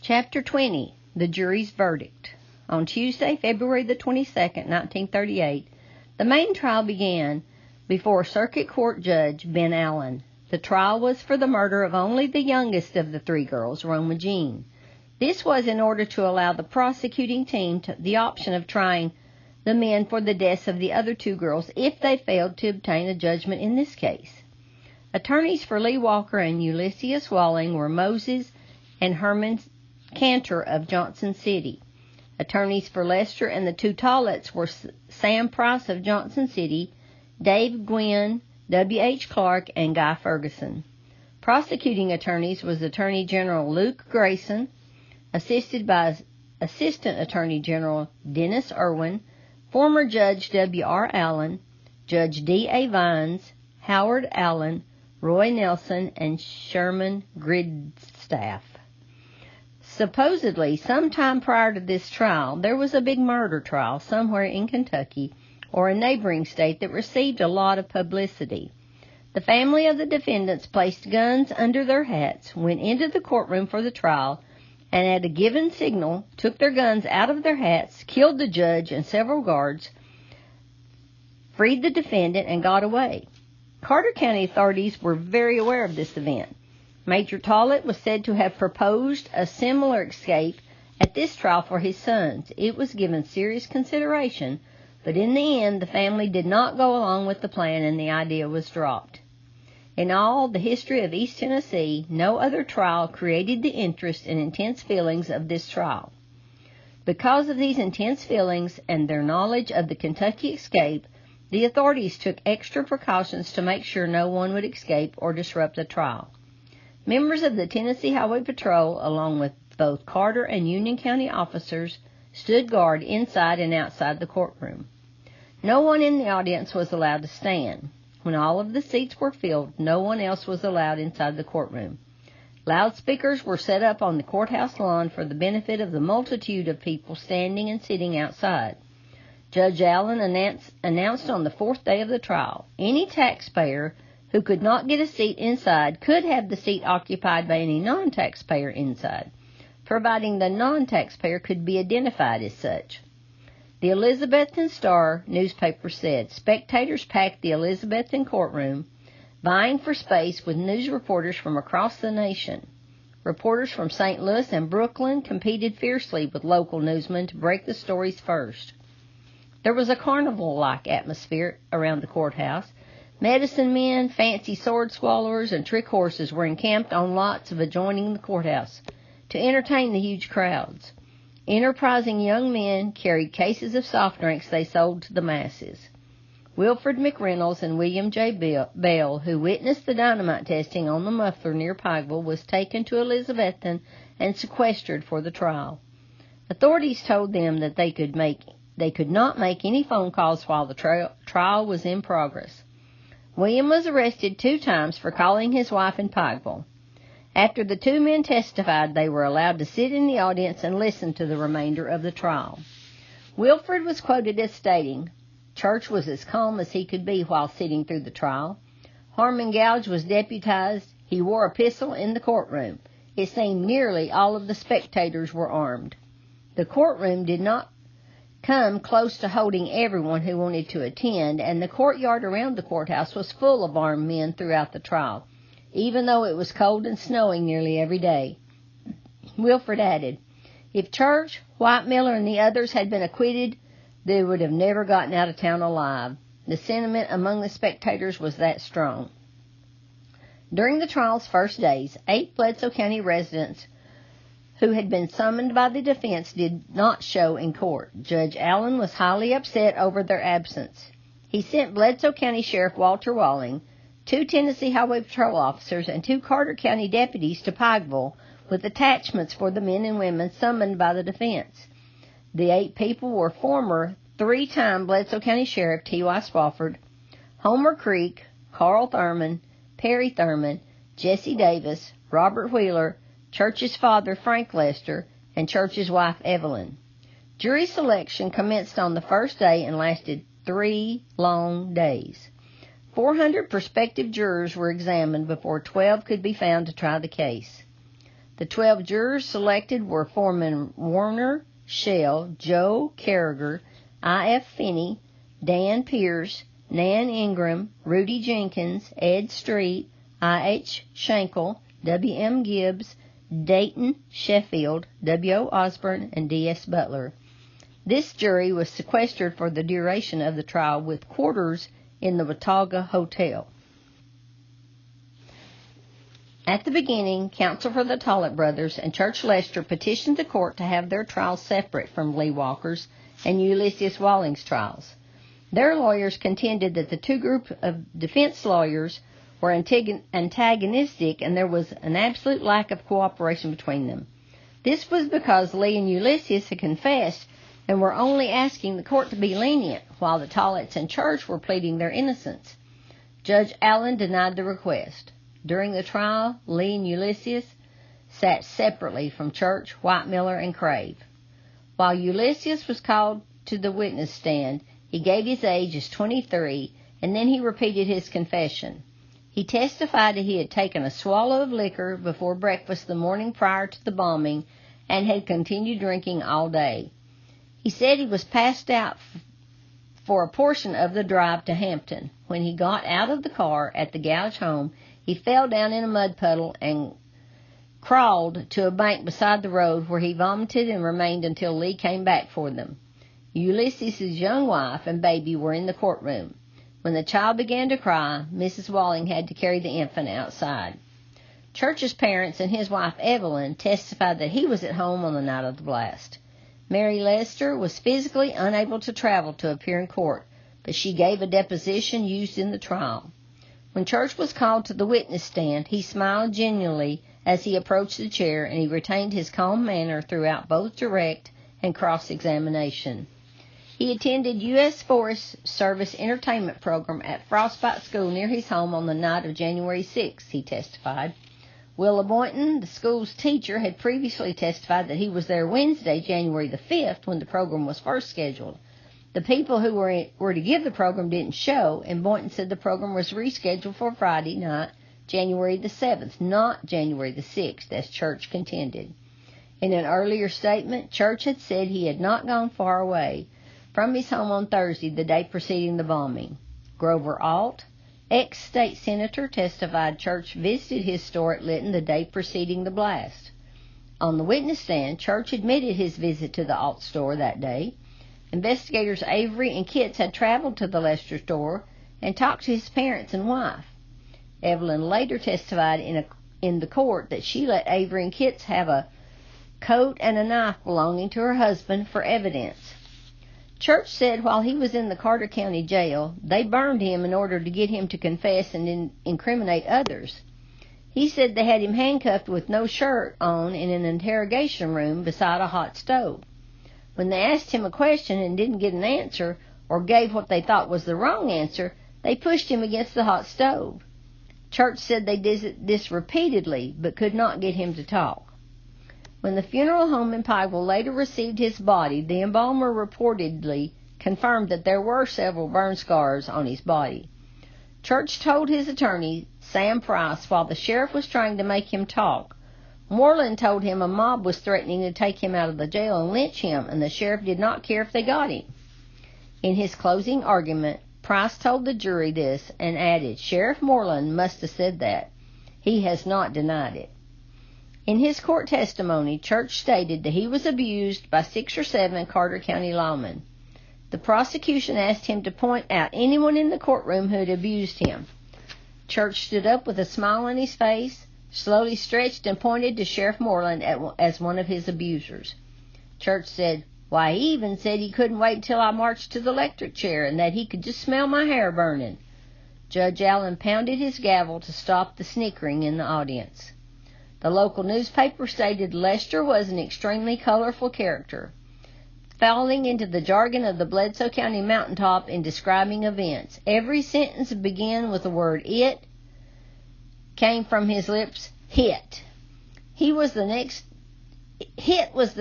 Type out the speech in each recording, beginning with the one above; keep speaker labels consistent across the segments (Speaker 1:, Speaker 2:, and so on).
Speaker 1: Chapter 20, The Jury's Verdict. On Tuesday, February the 22nd, 1938, the main trial began before Circuit Court Judge Ben Allen. The trial was for the murder of only the youngest of the three girls, Roma Jean. This was in order to allow the prosecuting team the option of trying the men for the deaths of the other two girls if they failed to obtain a judgment in this case. Attorneys for Lee Walker and Ulysses Walling were Moses and Herman Cantor of Johnson City. Attorneys for Lester and the two Tollets were Sam Price of Johnson City, Dave Gwynn, W.H. Clark, and Guy Ferguson. Prosecuting attorneys was Attorney General Luke Grayson, assisted by Assistant Attorney General Dennis Irwin, former Judge W.R. Allen, Judge D.A. Vines, Howard Allen, Roy Nelson, and Sherman Gridstaff. Supposedly, sometime prior to this trial, there was a big murder trial somewhere in Kentucky or a neighboring state that received a lot of publicity. The family of the defendants placed guns under their hats, went into the courtroom for the trial, and at a given signal took their guns out of their hats, killed the judge and several guards, freed the defendant, and got away. Carter County authorities were very aware of this event. Major Tollet was said to have proposed a similar escape at this trial for his sons. It was given serious consideration, but in the end the family did not go along with the plan and the idea was dropped. In all the history of East Tennessee, no other trial created the interest and intense feelings of this trial. Because of these intense feelings and their knowledge of the Kentucky escape, the authorities took extra precautions to make sure no one would escape or disrupt the trial. Members of the Tennessee Highway Patrol, along with both Carter and Union County officers, stood guard inside and outside the courtroom. No one in the audience was allowed to stand. When all of the seats were filled, no one else was allowed inside the courtroom. Loudspeakers were set up on the courthouse lawn for the benefit of the multitude of people standing and sitting outside. Judge Allen announced on the fourth day of the trial, any taxpayer who could not get a seat inside could have the seat occupied by any non-taxpayer inside, providing the non-taxpayer could be identified as such. The Elizabethton Star newspaper said, spectators packed the Elizabethton courtroom, vying for space with news reporters from across the nation. Reporters from St. Louis and Brooklyn competed fiercely with local newsmen to break the stories first. There was a carnival-like atmosphere around the courthouse. Medicine men, fancy sword swallowers, and trick horses were encamped on lots of adjoining the courthouse to entertain the huge crowds. Enterprising young men carried cases of soft drinks they sold to the masses. Wilfred McReynolds and William J. Bell, who witnessed the dynamite testing on the muffler near Pikeville, was taken to Elizabethton and sequestered for the trial. Authorities told them that they could not make any phone calls while the trial was in progress. William was arrested 2 times for calling his wife in Pikeville. After the 2 men testified, they were allowed to sit in the audience and listen to the remainder of the trial. Wilfred was quoted as stating, "Church was as calm as he could be while sitting through the trial. Harmon Gouge was deputized. He wore a pistol in the courtroom. It seemed nearly all of the spectators were armed. The courtroom did not come close to holding everyone who wanted to attend, and the courtyard around the courthouse was full of armed men throughout the trial, even though it was cold and snowing nearly every day." Wilfred added, "If Church, White Miller, and the others had been acquitted, they would have never gotten out of town alive." The sentiment among the spectators was that strong. During the trial's first days, 8 Bledsoe County residents who had been summoned by the defense did not show in court. Judge Allen was highly upset over their absence. He sent Bledsoe County Sheriff Walter Walling, 2 Tennessee Highway Patrol officers, and 2 Carter County deputies to Pikeville with attachments for the men and women summoned by the defense. The 8 people were former 3-time Bledsoe County Sheriff T.Y. Swofford, Homer Creek, Carl Thurman, Perry Thurman, Jesse Davis, Robert Wheeler, Church's father Frank Lester, and Church's wife Evelyn. Jury selection commenced on the first day and lasted 3 long days. 400 prospective jurors were examined before 12 could be found to try the case. The 12 jurors selected were Foreman Warner Shell, Joe Carriger, I.F. Finney, Dan Pierce, Nan Ingram, Rudy Jenkins, Ed Street, I.H. Schenkel, W.M. Gibbs, Dayton Sheffield, W.O. Osborne, and D.S. Butler. This jury was sequestered for the duration of the trial with quarters in the Watauga Hotel. At the beginning, counsel for the Tollett brothers and Church Lester petitioned the court to have their trials separate from Lee Walker's and Ulysses Walling's trials. Their lawyers contended that the two groups of defense lawyers were antagonistic and there was an absolute lack of cooperation between them. This was because Lee and Ulysses had confessed and were only asking the court to be lenient, while the Tolletts and Church were pleading their innocence. Judge Allen denied the request. During the trial, Lee and Ulysses sat separately from Church, Whitemiller, and Crave. While Ulysses was called to the witness stand, he gave his age as 23, and then he repeated his confession. He testified that he had taken a swallow of liquor before breakfast the morning prior to the bombing and had continued drinking all day. He said he was passed out for a portion of the drive to Hampton. When he got out of the car at the Gouge home, he fell down in a mud puddle and crawled to a bank beside the road where he vomited and remained until Lee came back for them. Ulysses' young wife and baby were in the courtroom. When the child began to cry, Mrs. Walling had to carry the infant outside. Church's parents and his wife Evelyn testified that he was at home on the night of the blast. Mary Lester was physically unable to travel to appear in court, but she gave a deposition used in the trial. When Church was called to the witness stand, he smiled genuinely as he approached the chair, and he retained his calm manner throughout both direct and cross-examination. He attended U.S. Forest Service entertainment program at Frostbite School near his home on the night of January 6th, he testified. Willa Boynton, the school's teacher, had previously testified that he was there Wednesday, January the 5th, when the program was first scheduled. The people who were to give the program didn't show, and Boynton said the program was rescheduled for Friday night, January the 7th, not January the 6th, as Church contended. In an earlier statement, Church had said he had not gone far away from his home on Thursday, the day preceding the bombing. Grover Alt, ex-state senator, testified Church visited his store at Lytton the day preceding the blast. On the witness stand, Church admitted his visit to the Alt store that day. Investigators Avery and Kitts had traveled to the Lester store and talked to his parents and wife. Evelyn later testified in the court that she let Avery and Kitts have a coat and a knife belonging to her husband for evidence. Church said while he was in the Carter County Jail, they burned him in order to get him to confess and incriminate others. He said they had him handcuffed with no shirt on in an interrogation room beside a hot stove. When they asked him a question and didn't get an answer, or gave what they thought was the wrong answer, they pushed him against the hot stove. Church said they did this repeatedly, but could not get him to talk. When the funeral home in Pikeville later received his body, the embalmer reportedly confirmed that there were several burn scars on his body. Church told his attorney, Sam Price, while the sheriff was trying to make him talk. Moreland told him a mob was threatening to take him out of the jail and lynch him, and the sheriff did not care if they got him. In his closing argument, Price told the jury this and added, Sheriff Moreland must have said that. He has not denied it. In his court testimony, Church stated that he was abused by 6 or 7 Carter County lawmen. The prosecution asked him to point out anyone in the courtroom who had abused him. Church stood up with a smile on his face, slowly stretched and pointed to Sheriff Moreland as one of his abusers. Church said, Why, he even said he couldn't wait till I marched to the electric chair and that he could just smell my hair burning. Judge Allen pounded his gavel to stop the snickering in the audience. The local newspaper stated Lester was an extremely colorful character, falling into the jargon of the Bledsoe County mountaintop in describing events. Every sentence began with the word it, came from his lips, hit. Hit was the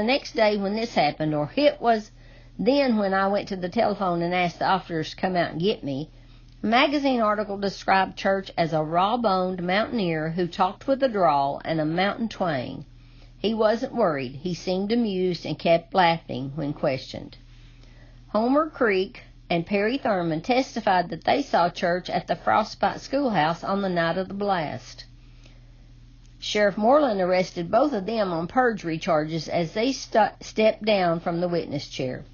Speaker 1: next day when this happened, or hit was then when I went to the telephone and asked the officers to come out and get me. A magazine article described Church as a raw-boned mountaineer who talked with a drawl and a mountain twang. He wasn't worried. He seemed amused and kept laughing when questioned. Homer Creek and Perry Thurman testified that they saw Church at the Frostbite Schoolhouse on the night of the blast. Sheriff Moreland arrested both of them on perjury charges as they stepped down from the witness chair.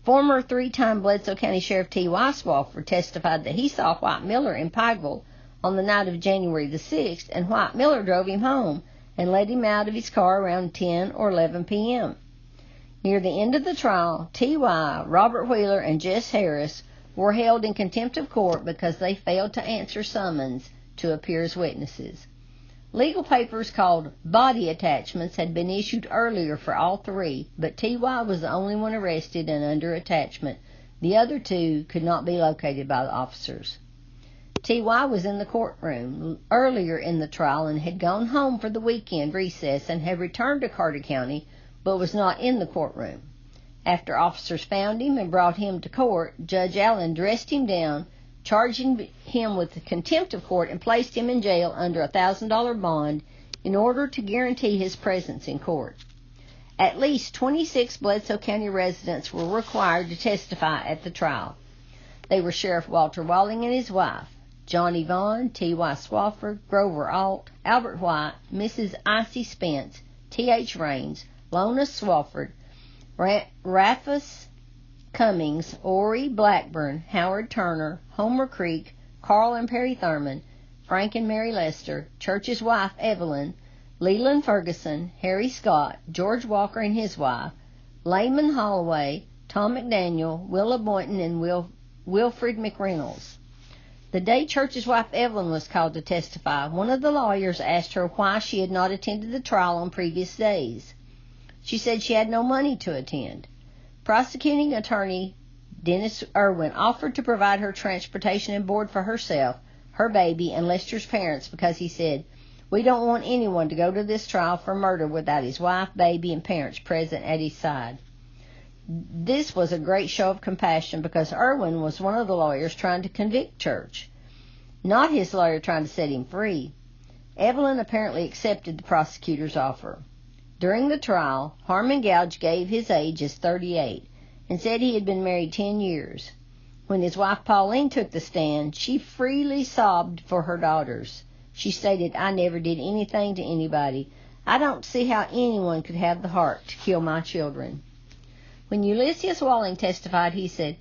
Speaker 1: Former three-time Bledsoe County Sheriff T.Y. Swofford testified that he saw White Miller in Pikeville on the night of January the 6th, and White Miller drove him home and let him out of his car around 10 or 11 p.m. Near the end of the trial, T.Y., Robert Wheeler, and Jess Harris were held in contempt of court because they failed to answer summons to appear as witnesses. Legal papers called body attachments had been issued earlier for all three, but T.Y. was the only one arrested and under attachment. The other two could not be located by the officers. T.Y. was in the courtroom earlier in the trial and had gone home for the weekend recess and had returned to Carter County, but was not in the courtroom. After officers found him and brought him to court, Judge Allen dressed him down, charging him with contempt of court, and placed him in jail under a $1,000 bond in order to guarantee his presence in court. At least 26 Bledsoe County residents were required to testify at the trial. They were Sheriff Walter Walling and his wife, Johnny Vaughn, T.Y. Swofford, Grover Alt, Albert White, Mrs. Icy Spence, T.H. Raines, Lona Swofford, Rafus Cummings, Ori Blackburn, Howard Turner, Homer Creek, Carl and Perry Thurman, Frank and Mary Lester, Church's wife Evelyn, Leland Ferguson, Harry Scott, George Walker and his wife, Layman Holloway, Tom McDaniel, Willa Boynton, and Wilfred McReynolds. The day Church's wife Evelyn was called to testify, one of the lawyers asked her why she had not attended the trial on previous days. She said she had no money to attend. Prosecuting attorney Dennis Irwin offered to provide her transportation and board for herself, her baby, and Lester's parents because he said, "We don't want anyone to go to this trial for murder without his wife, baby, and parents present at his side." This was a great show of compassion because Irwin was one of the lawyers trying to convict Church, not his lawyer trying to set him free. Evelyn apparently accepted the prosecutor's offer. During the trial, Harmon Gouge gave his age as 38 and said he had been married 10 years. When his wife Pauline took the stand, she freely sobbed for her daughters. She stated, "I never did anything to anybody. I don't see how anyone could have the heart to kill my children." When Ulysses Walling testified, he said,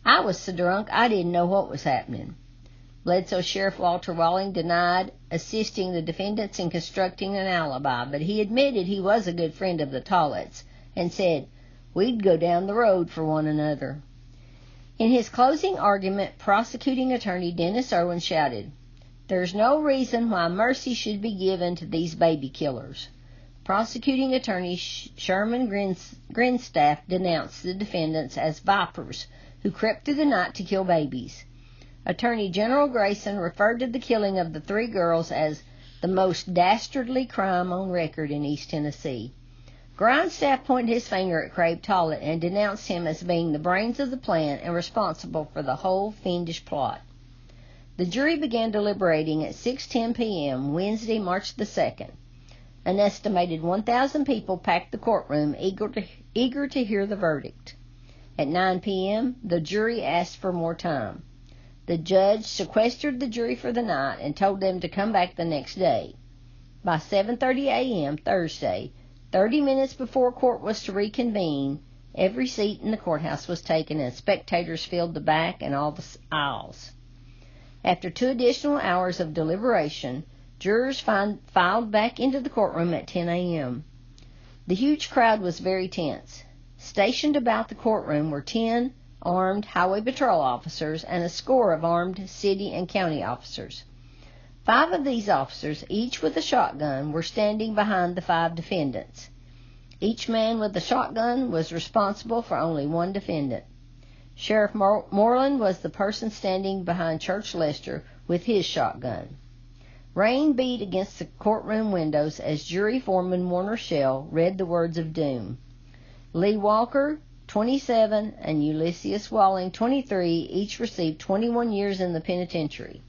Speaker 1: "I was so drunk I didn't know what was happening." Bledsoe Sheriff Walter Walling denied assisting the defendants in constructing an alibi, but he admitted he was a good friend of the Tollets and said, "We'd go down the road for one another." In his closing argument, prosecuting attorney Dennis Irwin shouted, "There's no reason why mercy should be given to these baby killers." Prosecuting attorney Sherman Grinstaff denounced the defendants as vipers who crept through the night to kill babies. Attorney General Grayson referred to the killing of the three girls as the most dastardly crime on record in East Tennessee. Grindstaff pointed his finger at Craig Tollett and denounced him as being the brains of the plan and responsible for the whole fiendish plot. The jury began deliberating at 6:10 p.m. Wednesday, March the 2nd. An estimated 1,000 people packed the courtroom, eager to hear the verdict. At 9 p.m., the jury asked for more time. The judge sequestered the jury for the night and told them to come back the next day. By 7:30 a.m. Thursday, 30 minutes before court was to reconvene, every seat in the courthouse was taken and spectators filled the back and all the aisles. After 2 additional hours of deliberation, jurors filed back into the courtroom at 10 a.m. The huge crowd was very tense. Stationed about the courtroom were 10 armed highway patrol officers and a score of armed city and county officers. 5 of these officers, each with a shotgun, were standing behind the 5 defendants. Each man with a shotgun was responsible for only one defendant. Sheriff Moreland was the person standing behind Church Lester with his shotgun. Rain beat against the courtroom windows as jury foreman Warner Shell read the words of doom. Lee Walker, 27, and Ulysses Walling, 23, each received 21 years in the penitentiary.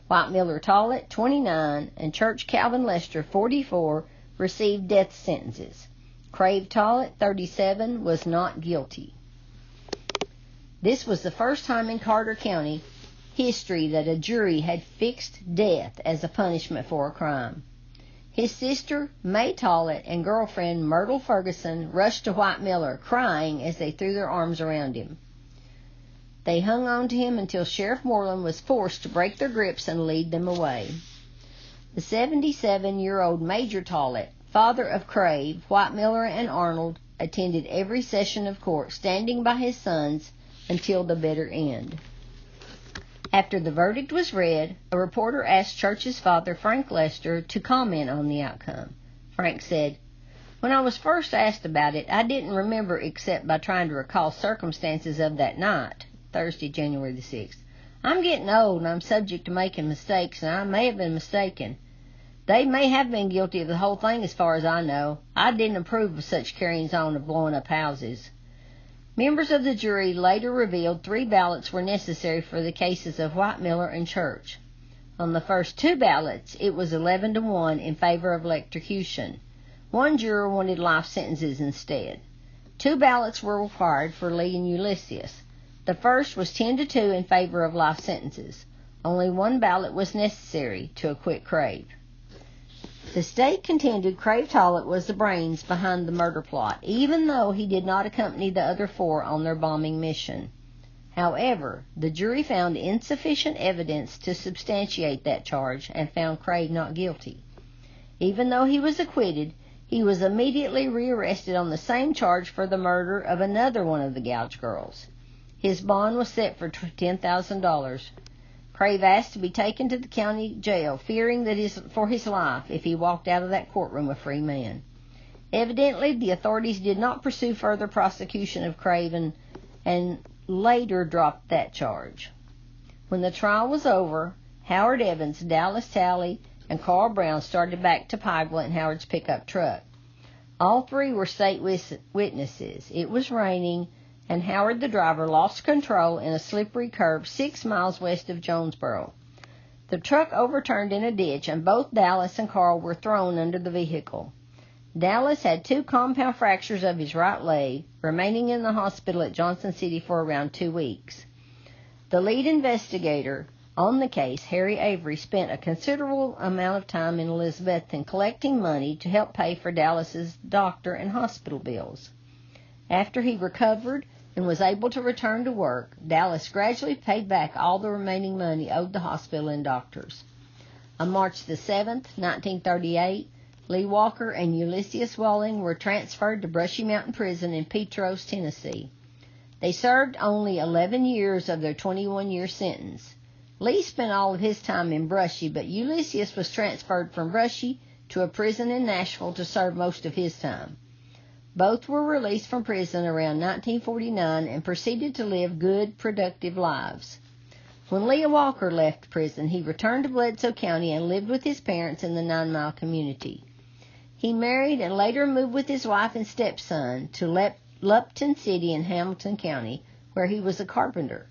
Speaker 1: White Miller Tollett, 29, and Church Calvin Lester, 44, received death sentences. Crave Tollett, 37, was not guilty. This was the first time in Carter County history that a jury had fixed death as a punishment for a crime. His sister, May Tollett, and girlfriend, Myrtle Ferguson, rushed to White Miller, crying as they threw their arms around him. They hung on to him until Sheriff Moreland was forced to break their grips and lead them away. The 77-year-old Major Tollett, father of Crave, White Miller, and Arnold, attended every session of court, standing by his sons until the bitter end. After the verdict was read, a reporter asked Church's father, Frank Lester, to comment on the outcome. Frank said, "When I was first asked about it, I didn't remember except by trying to recall circumstances of that night," Thursday, January the 6th. "I'm getting old and I'm subject to making mistakes, and I may have been mistaken. They may have been guilty of the whole thing as far as I know. I didn't approve of such carryings on of blowing up houses." Members of the jury later revealed 3 ballots were necessary for the cases of White Miller and Church. On the first 2 ballots, it was 11-1 in favor of electrocution. One juror wanted life sentences instead. 2 ballots were required for Lee and Ulysses. The first was 10-2 in favor of life sentences. Only 1 ballot was necessary to acquit Crave. The state contended Crave Tollett was the brains behind the murder plot, even though he did not accompany the other 4 on their bombing mission. However, the jury found insufficient evidence to substantiate that charge and found Crave not guilty. Even though he was acquitted, he was immediately rearrested on the same charge for the murder of another one of the Gouge girls. His bond was set for $10,000. Crave asked to be taken to the county jail, fearing for his life if he walked out of that courtroom a free man. Evidently, the authorities did not pursue further prosecution of Crave and later dropped that charge. When the trial was over, Howard Evans, Dallas Talley, and Carl Brown started back to Pikeville in Howard's pickup truck. All 3 were state witnesses. It was raining, and Howard, the driver, lost control in a slippery curve 6 miles west of Jonesboro. The truck overturned in a ditch, and both Dallas and Carl were thrown under the vehicle. Dallas had 2 compound fractures of his right leg, remaining in the hospital at Johnson City for around 2 weeks. The lead investigator on the case, Harry Avery, spent a considerable amount of time in Elizabethton collecting money to help pay for Dallas's doctor and hospital bills. After he recovered and was able to return to work, Dallas gradually paid back all the remaining money owed the hospital and doctors. On March the 7th, 1938, Lee Walker and Ulysses Walling were transferred to Brushy Mountain Prison in Petros, Tennessee. They served only 11 years of their 21-year sentence. Lee spent all of his time in Brushy, but Ulysses was transferred from Brushy to a prison in Nashville to serve most of his time. Both were released from prison around 1949 and proceeded to live good, productive lives. When Lee Walker left prison, he returned to Bledsoe County and lived with his parents in the 9 Mile community. He married and later moved with his wife and stepson to Lupton City in Hamilton County, where he was a carpenter.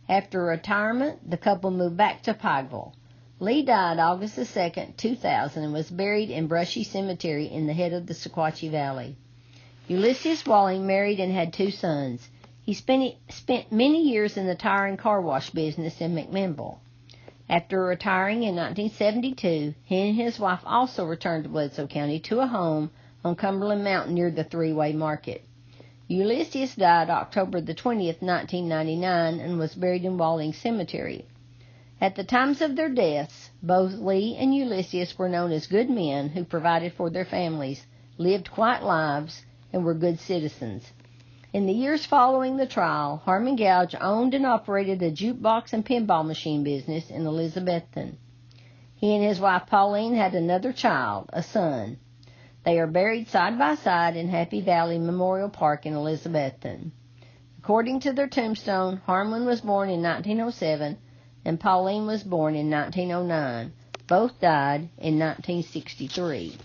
Speaker 1: After retirement, the couple moved back to Pikeville. Lee died August 2, 2000, and was buried in Brushy Cemetery in the head of the Sequatchie Valley. Ulysses Walling married and had 2 sons. He spent many years in the tire and car wash business in McMinnville. After retiring in 1972, he and his wife also returned to Bledsoe County to a home on Cumberland Mountain near the Three-Way Market. Ulysses died October the 20th, 1999, and was buried in Walling Cemetery. At the times of their deaths, both Lee and Ulysses were known as good men who provided for their families, lived quiet lives, and were good citizens. In the years following the trial, Harmon Gouge owned and operated a jukebox and pinball machine business in Elizabethton. He and his wife Pauline had another child, a son. They are buried side by side in Happy Valley Memorial Park in Elizabethton. According to their tombstone, Harmon was born in 1907 and Pauline was born in 1909. Both died in 1963.